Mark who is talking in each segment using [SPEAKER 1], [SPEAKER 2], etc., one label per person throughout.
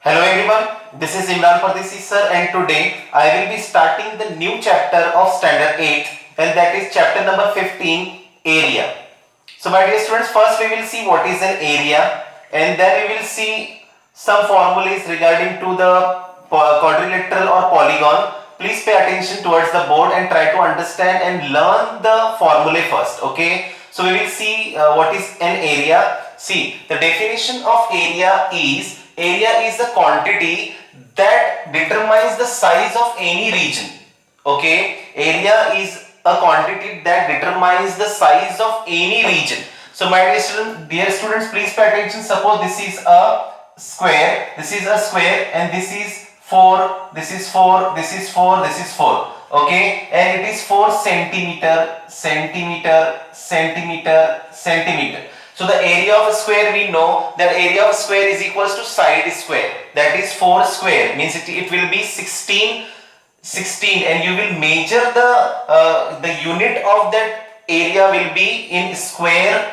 [SPEAKER 1] Hello everyone, this is Imran Pardesi sir and today I will be starting the new chapter of standard 8 and that is chapter number 15 area. So my dear students, first we will see what is an area and then we will see some formulas regarding to the quadrilateral or polygon. Please pay attention towards the board and try to understand and learn the formula first. Okay, so we will see what is an area. See, the definition of area is the quantity that determines the size of any region. Okay, area is a quantity that determines the size of any region. So my dear students, please pay attention. Suppose this is a square, and this is 4, this is 4, this is 4, this is 4. Okay, and it is 4 centimeter. So the area of a square, we know that area of a square is equals to side square, that is 4 square, means it will be 16, and you will measure the unit of that area will be in square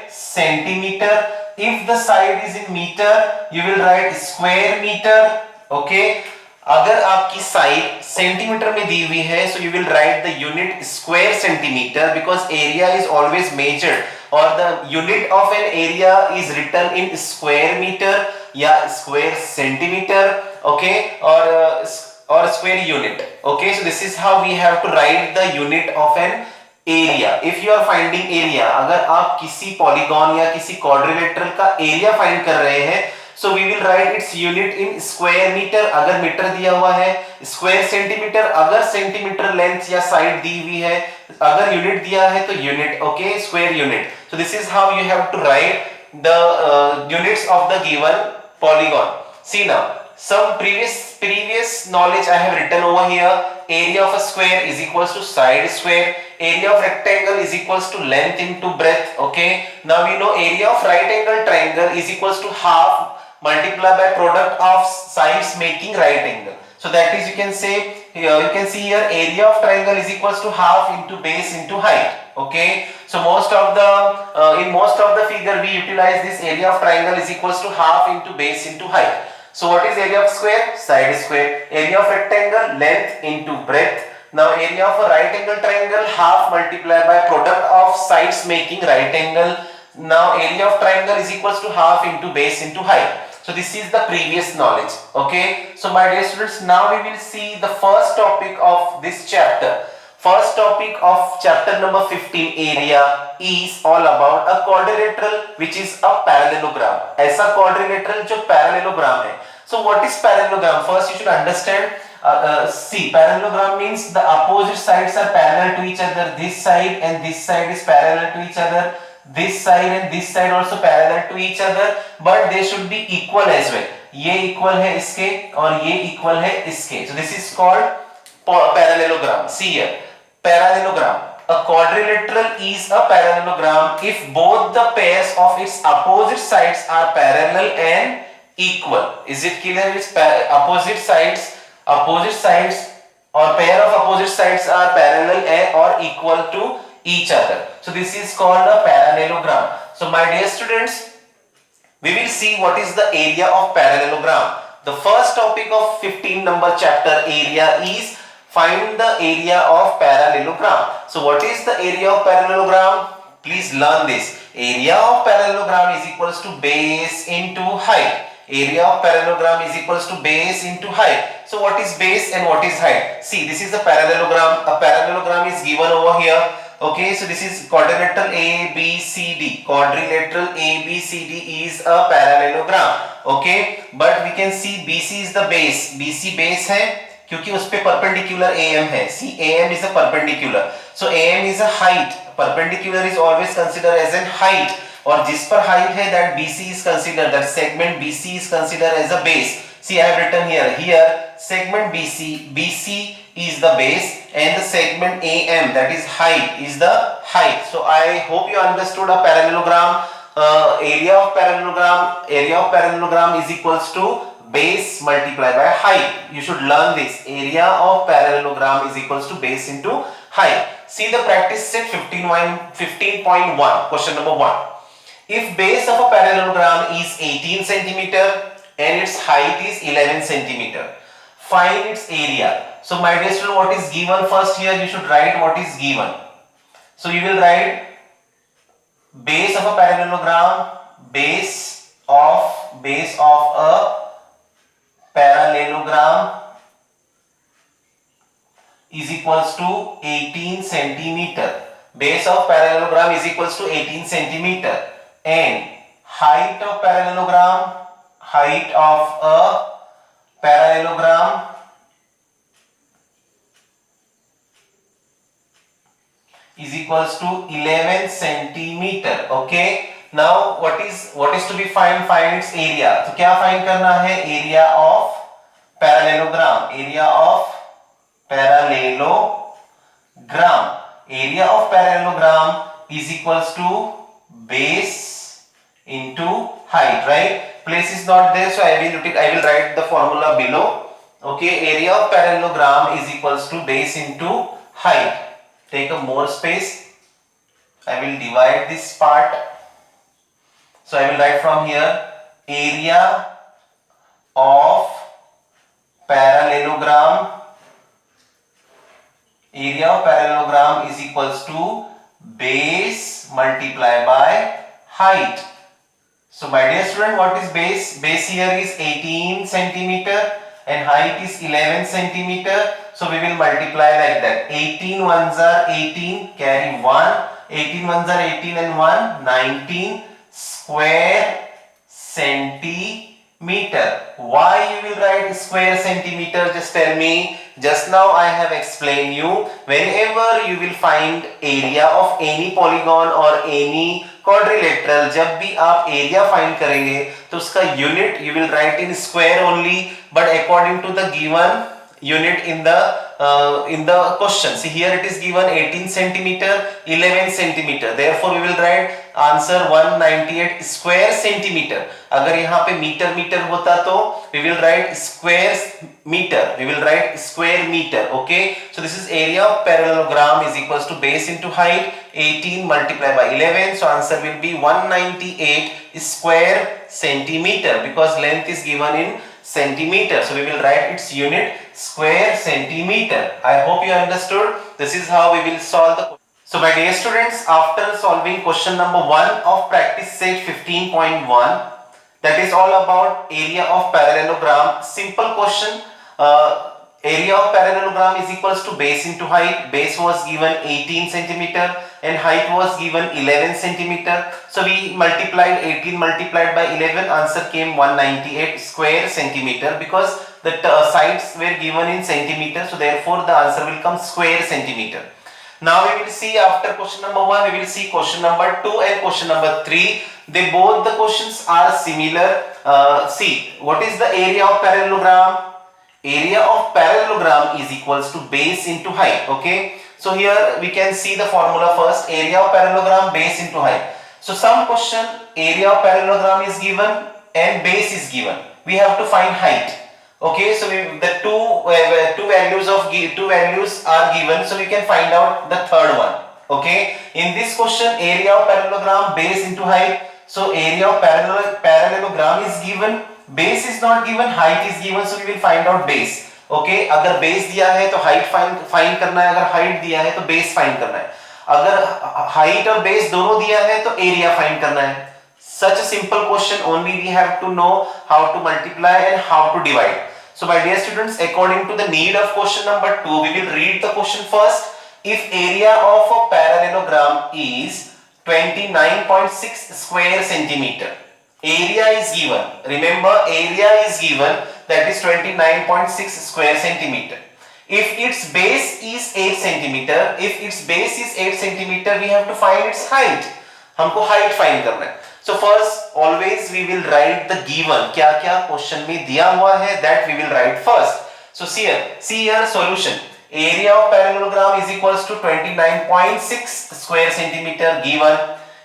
[SPEAKER 1] centimeter. If the side is in meter, you will write square meter. Okay, अगर आपकी side centimetre में दी हुई है, so you will write the unit square centimeter because area is always measured or the unit of an area is written in square meter या square centimeter. Okay, or square unit. Okay, so this is how we have to write the unit of an area. If you are finding area, अगर आप किसी polygon या किसी quadrilateral का area find कर रहे हैं, so we will write its unit in square meter अगर मीटर दिया हुआ है, square centimeter अगर सेंटीमीटर लेंथ या साइड दी हुई है, अगर यूनिट दिया है तो unit. Okay, square unit. So this is how you have to write the units of the given polygon. See now, some previous knowledge I have written over here. Area of a square is equals to side square. Area of rectangle is equals to length into breadth. Okay, now we know area of right angle triangle is equals to half multiplied by product of sides making right angle. So that is, you can say here, you can see here area of triangle is equals to half into base into height. Okay, so in most of the figure we utilize this area of triangle is equals to half into base into height. So what is area of square? Side square. Area of rectangle, length into breadth. Now area of a right angle triangle, half multiplied by product of sides making right angle. Now area of triangle is equals to half into base into height. So this is the previous knowledge. Okay, so my dear students, now we will see the first topic of this chapter. First topic of chapter number 15 area is all about a quadrilateral which is a parallelogram. ऐसा quadrilateral जो parallelogram है. So what is parallelogram? First you should understand. See, parallelogram means the opposite sides are parallel to each other. This side and this side is parallel to each other. This side and this side also parallel to each other, but they should be equal as well. ये equal है इसके और ये equal है इसके. So this is called parallelogram. See here, parallelogram. A quadrilateral is a parallelogram if both the pairs of its opposite sides are parallel and equal. Is it clear? It's opposite sides or pair of opposite sides are parallel and or equal to each other. So this is called a parallelogram. So my dear students, we will see what is the area of parallelogram. The first topic of 15 number chapter area is find the area of parallelogram. So what is the area of parallelogram? Please learn this. Area of parallelogram is equals to base into height. Area of parallelogram is equals to base into height. So what is base and what is height? See, this is a parallelogram. A parallelogram is given over here. Okay, so this is quadrilateral ABCD. Quadrilateral ABCD is a parallelogram. Okay, but we can see BC is the base. BC base है क्योंकि उस पे perpendicular AM है. See, AM is a perpendicular. So AM is a height. Perpendicular is always considered as an height. और जिस पर height है that BC is considered, that segment BC is considered as a base. See, I have written here segment BC is the base and the segment AM, that is height, is the height. So I hope you understood a parallelogram. Area of parallelogram is equals to base multiplied by height. You should learn this. Area of parallelogram is equals to base into height. See the practice set 15.1. Question number 1. If base of a parallelogram is 18 centimeter and its height is 11 centimeter. Find its area. So my dear student, what is given first here? You should write what is given. So you will write base of a parallelogram, base of a parallelogram is equals to 18 centimeter. Base of parallelogram is equals to 18 centimeter, and height of parallelogram, height of a parallelogram is equals to 11 centimeter. Okay, now what is to be find its area. तो क्या find करना है? Area of parallelogram, area of parallelogram, area of parallelogram is equals to base into height, right? Place is not there, so I will write the formula below. Okay, area of parallelogram is equals to base into height. Take a more space. I will divide this part. So I will write from here area of parallelogram. Area of parallelogram is equals to base multiplied by height. So my dear student, what is base? Base here is 18 centimeter and height is 11 centimeter. So we will multiply like that. 18 ones are 18, carry 1. 18 ones are 18 and 1, 19 square centimeter. Why you will write square centimeter? Just tell me. Just now I have explained you, whenever you will find area of any polygon or any quadrilateral, जब भी आप area find करेंगे तो उसका unit you will write in square only, but according to the given unit in the question. See here it is given 18 centimeter, 11 centimeter. Therefore we will write answer 198 square centimeter. अगर यहाँ पे metre होता तो we will write square meter. We will write square meter. Okay. So this is area of parallelogram is equals to base into height 18 multiplied by 11. So answer will be 198 square centimeter because length is given in centimeter. So we will write its unit square centimeter. I hope you understood. This is how we will solve the question. So my dear students, after solving question number 1 of practice set 15.1, that is all about area of parallelogram. Simple question. Area of parallelogram is equals to base into height. Base was given 18 centimeter and height was given 11 centimeter. So we multiplied 18 multiplied by 11. Answer came 198 square centimeter because the sides were given in centimeter. So therefore the answer will come square centimeter. Now we will see after question number 1, we will see question number 2 and question number 3. They both the questions are similar. See, what is the area of parallelogram? Area of parallelogram is equals to base into height. Okay. So here we can see the formula first. Area of parallelogram, base into height. So some question, area of parallelogram is given and base is given. We have to find height. Okay, so the two values are given, so we can find out the third one. Okay, in this question, area of parallelogram, base into height. So area of parallelogram is given, base is not given, height is given, so we will find out base. Okay, अगर base दिया है तो height find करना है, अगर height दिया है तो base find करना है, अगर height और base दोनों दिया है तो area find करना है. Such a simple question, only we have to know how to multiply and how to divide. So my dear students, according to the need of question number 2, we will read the question first. If area of a parallelogram is 29.6 square centimeter, area is given. Remember, area is given, that is 29.6 square centimeter. If its base is 8 centimeter, we have to find its height. हमको height find करना है. So first, always we will write the given. क्या क्या question में दिया हुआ है, that we will write first. So see here solution. Area of parallelogram is equals to 29.6 square centimeter given.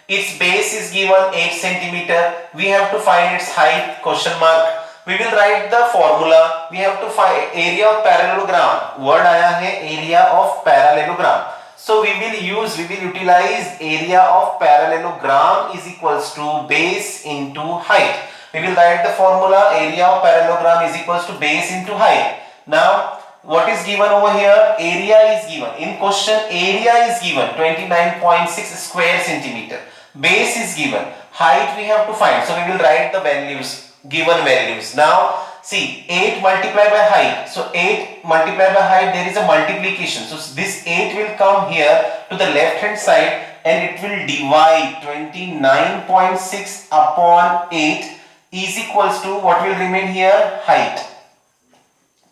[SPEAKER 1] Its base is given 8 centimeter. We have to find its height, question mark. We will write the formula. We have to find area of parallelogram. Word आया है area of parallelogram. So we will utilize area of parallelogram is equals to base into height. We will write the formula. Area of parallelogram is equals to base into height. Now what is given over here? Area is given. In question, area is given 29.6 square centimeter. Base is given. Height we have to find. So we will write the values, given values. Now see, 8 multiplied by height. So 8 multiplied by height, there is a multiplication. So this 8 will come here to the left hand side and it will divide 29.6 upon 8 is equals to what will remain here? Height.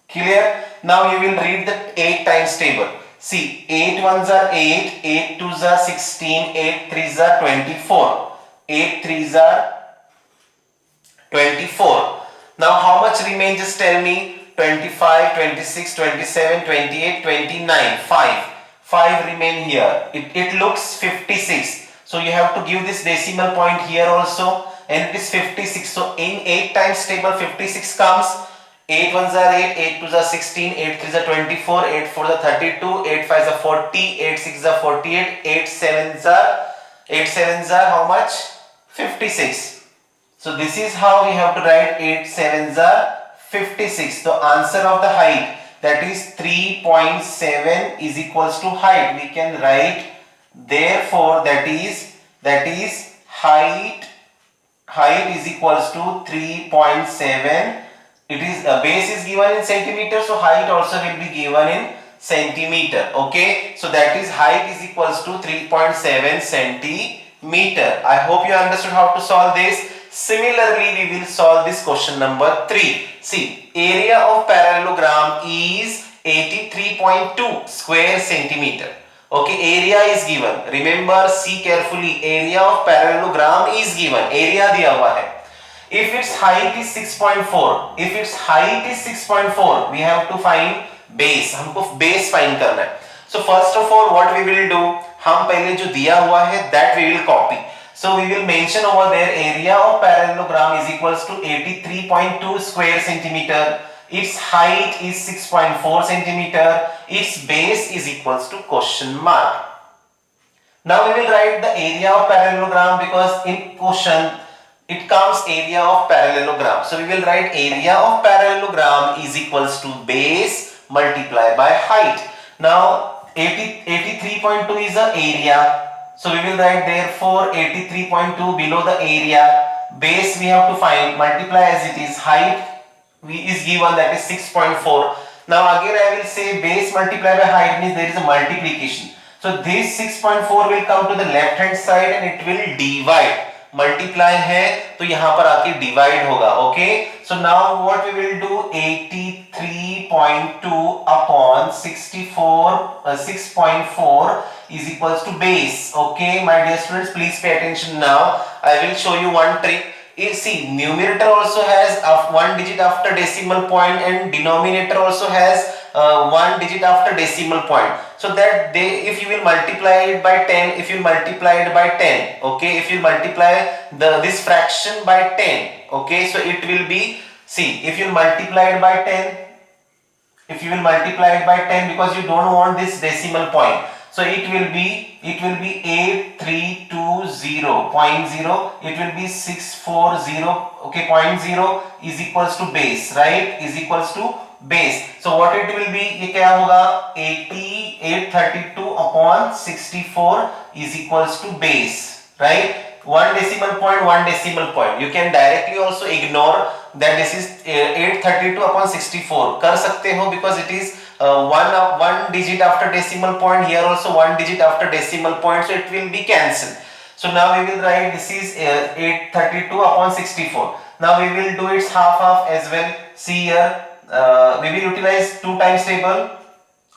[SPEAKER 1] Clear? Now you will read the 8 times table. See, 8 ones are 8, 8 twos are 16, 8 threes are 24, 8 threes are 24. Now how much remains? Just tell me. 25, 26, 27, 28, 29, 5. 5 remain here. It looks 56. So you have to give this decimal point here also, and it is 56. So in 8 times table 56 comes. 8 ones are 8, 8 twos are 16, 8 threes are 24, 8 fours are 32, 8 fives are 40, 8 sixes are 48, 8 sevens are how much? 56. So this is how we have to write 8 sevens are 56. The answer of the height, that is 3.7 is equals to height. We can write therefore that is height is equals to 3.7. It is base is given in centimeter, so height also will be given in centimeter. Okay, so that is height is equals to 3.7 centimeter. I hope you understood how to solve this. Similarly, we will solve this question number 3. See, area of parallelogram is 83.2 square centimeter. Okay, area is given. Remember, see carefully. Area of parallelogram is given. Area दिया हुआ है. If its height is 6.4, if its height is 6.4, we have to find base. हमको base find करना है. So first of all, what we will do? हम पहले जो दिया हुआ है, that we will copy. So we will mention over there area of parallelogram is equals to 83.2 square centimeter. Its height is 6.4 centimeter. Its base is equals to question mark. Now we will write the area of parallelogram because in question it comes area of parallelogram. So we will write area of parallelogram is equals to base multiplied by height. Now 83.2 is the area. So we will write therefore 83.2 below the area. Base we have to find, multiply as it is, height is given, that is 6.4. Now again I will say base multiplied by height means there is a multiplication. So this 6.4 will come to the left hand side and it will divide. Multiply है तो यहां पर आके divide होगा. Okay, so now what we will do, 83.2 upon 6.4 is equals to base. Okay, my dear students, please pay attention now. I will show you one trick. See, numerator also has one digit after decimal point and denominator also has one digit after decimal point. So that if you will multiply it by 10, if you multiply it by 10, okay, if you multiply this fraction by 10, okay, so it will be, see, if you multiply it by 10, if you will multiply it by 10 because you don't want this decimal point, so it will be 8320.0, it will be 640, okay, 0.0 is equals to base, right, is equals to base. So what it will be, ये क्या होगा, 832 upon 64 is equals to base, right, one decimal point. You can directly also ignore that this is 832 upon 64 कर सकते हो because it is one digit after decimal point, here also one digit after decimal point, so it will be cancelled. So now we will write this is 832 upon 64. Now we will do its half as well. See here, we will utilize 2 times table,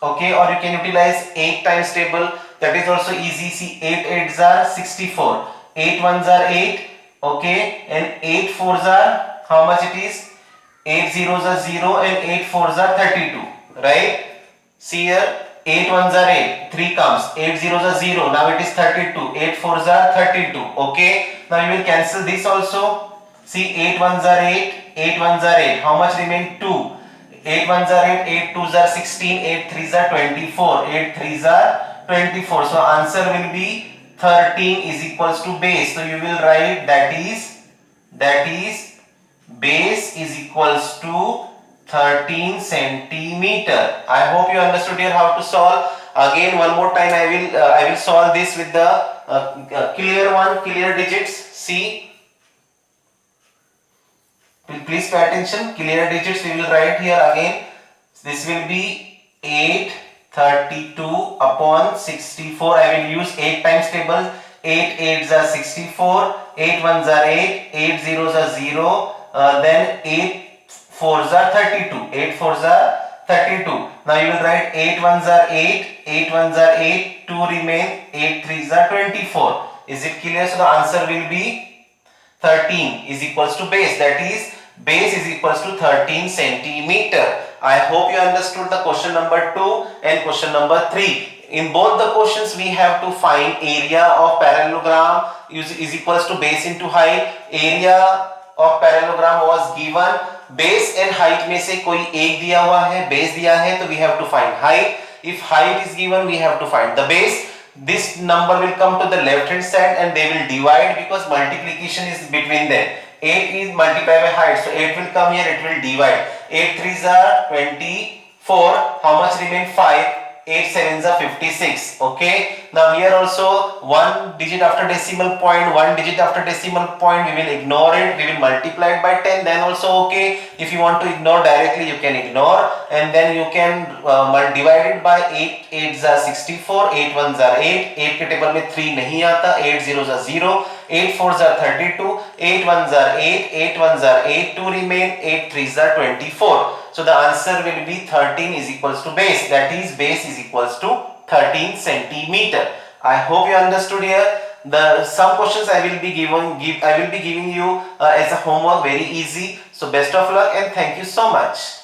[SPEAKER 1] okay, or you can utilize 8 times table, that is also easy. See, 8 8s are 64, 8 1s are 8, okay, and 8 4s are how much it is, 8 zeros are 0 and 8 4s are 32, right. See here, 8 1s are 8, 3 comes, 8 zeros are 0, now it is 32, 8 4s are 32, okay. Now you will cancel this also. See, 8 1s are 8, 8 1s are 8, how much remain, 2, 8 1s are 8, 8 2s are 16, 8 3s are 24, 8 3s are 24, so answer will be 13 is equals to base. So you will write that is base is equals to 13 centimeter. I hope you understood here how to solve. Again, one more time I will solve this with the clear digits. See, please pay attention. Clear digits we will write here again. This will be 832 upon 64. I will use 8 times table. 8 8s are 64, 8 1s are 8, 8 zeros are 0, then 8 4s are 32, 8 4s are 32. Now you will write 8 1s are 8, 8 1s are 8, 2 remain, 8 3s are 24. Is it clear? So the answer will be 13 is equals to base, that is base is equals to 13 centimeter. I hope you understood the question number 2 and question number 3. In both the questions we have to find area of parallelogram is equals to base into height. Area of parallelogram was given. Base and height में से कोई एक दिया हुआ है, base दिया है, तो we have to find height. If height is given, we have to find the base. This number will come to the left hand side and they will divide because multiplication is between them. 8 is multiplied by height, so 8 will come here, it will divide. 8 3s are 24. How much remain? 5. 8 7s are 56. Okay. Now here also one digit after decimal point, one digit after decimal point. We will ignore it. We will multiply it by 10. Then also okay. If you want to ignore directly, you can ignore, and then you can divide it by 8 8s are 64. 8 1s are 8. 8 के table में 3 नहीं आता. 8 zeros are 0. 8 4s are 32. 8 1s are 8. 8 1s are 8. 2 remain. 8 3s are 24. So the answer will be 13 is equals to base, that is base is equals to 13 centimeter. I hope you understood here. The some questions I will be giving you as a homework, very easy. So best of luck and thank you so much.